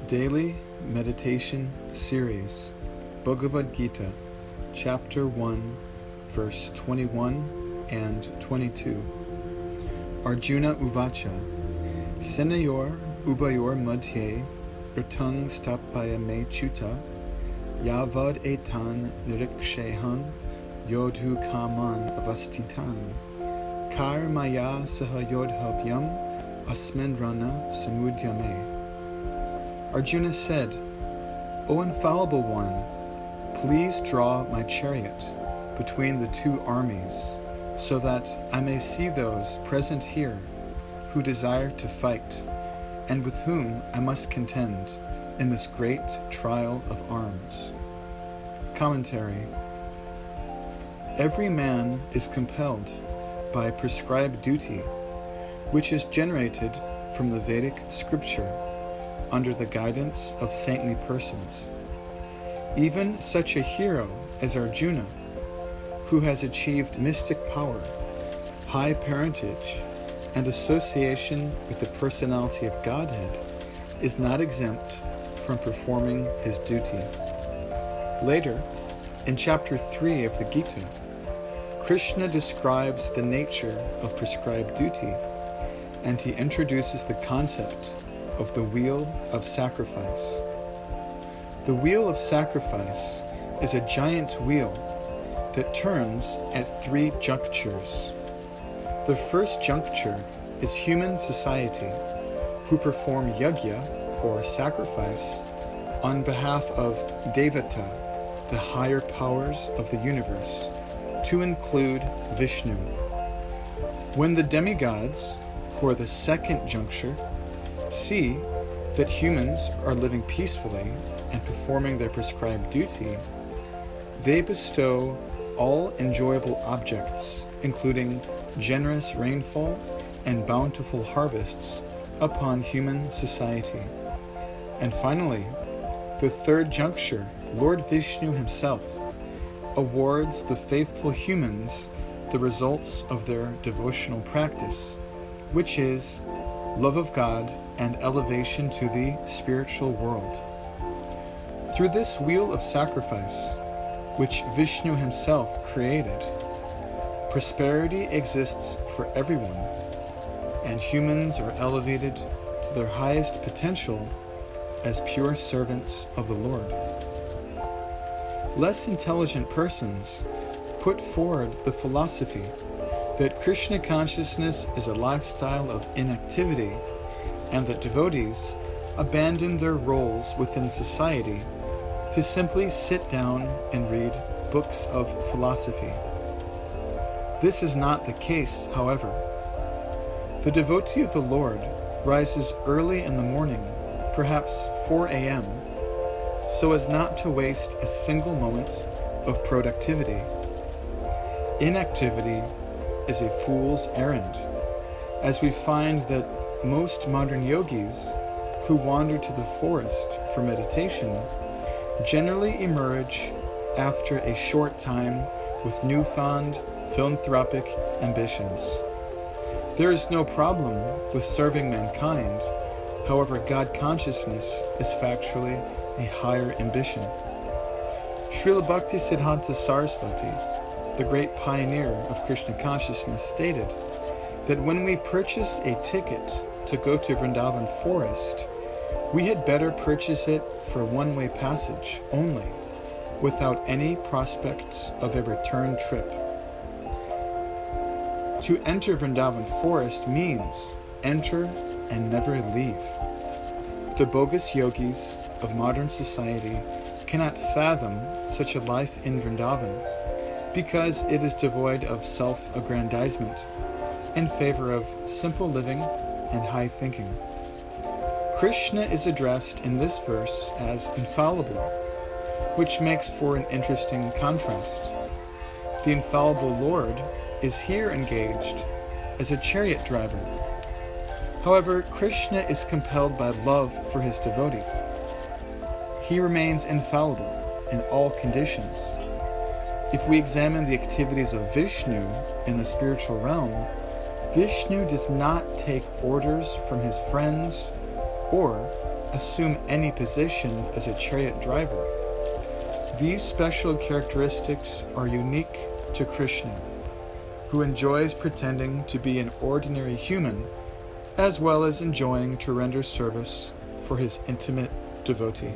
Daily Meditation Series, Bhagavad Gita, Chapter 1, verse 21 and 22. Arjuna Uvacha, Senayor Ubayor Madhye, Rtang Stapaya Me Chuta, Yavad Etan Nirikshehan, Yodhu Kaman Avastitan, Kar Maya Sahayodhavyam, Asmin Rana Samudyame. Arjuna said, O infallible one, please draw my chariot between the two armies, so that I may see those present here who desire to fight, and with whom I must contend in this great trial of arms. Commentary. Every man is compelled by prescribed duty, which is generated from the Vedic scripture under the guidance of saintly persons. Even such a hero as Arjuna, who has achieved mystic power, high parentage, and association with the personality of Godhead, is not exempt from performing his duty. Later, in chapter 3 of the Gita, Krishna describes the nature of prescribed duty, and he introduces the concept of the wheel of sacrifice. The wheel of sacrifice is a giant wheel that turns at three junctures. The first juncture is human society, who perform yajna, or sacrifice, on behalf of Devata, the higher powers of the universe, to include Vishnu. When the demigods, who are the second juncture, see that humans are living peacefully and performing their prescribed duty, they bestow all enjoyable objects, including generous rainfall and bountiful harvests, upon human society. And finally, the third juncture, Lord Vishnu himself, awards the faithful humans the results of their devotional practice, which is love of God and elevation to the spiritual world. Through this wheel of sacrifice, which Vishnu himself created, prosperity exists for everyone, and humans are elevated to their highest potential as pure servants of the Lord. Less intelligent persons put forward the philosophy that Krishna consciousness is a lifestyle of inactivity, and that devotees abandon their roles within society to simply sit down and read books of philosophy. This is not the case, however. The devotee of the Lord rises early in the morning, perhaps 4 a.m., so as not to waste a single moment of productivity. Inactivity is a fool's errand, as we find that most modern yogis who wander to the forest for meditation generally emerge after a short time with newfound philanthropic ambitions. There is no problem with serving mankind, however, God consciousness is factually a higher ambition. Srila Bhakti Siddhanta Saraswati, the great pioneer of Krishna consciousness, stated that when we purchase a ticket to go to Vrindavan forest, we had better purchase it for one-way passage only, without any prospects of a return trip. To enter Vrindavan forest means enter and never leave. The bogus yogis of modern society cannot fathom such a life in Vrindavan, because it is devoid of self-aggrandizement in favor of simple living and high thinking. Krishna is addressed in this verse as infallible, which makes for an interesting contrast. The infallible Lord is here engaged as a chariot driver. However, Krishna is compelled by love for his devotee. He remains infallible in all conditions. If we examine the activities of Vishnu in the spiritual realm, Vishnu does not take orders from his friends or assume any position as a chariot driver. These special characteristics are unique to Krishna, who enjoys pretending to be an ordinary human, as well as enjoying to render service for his intimate devotee.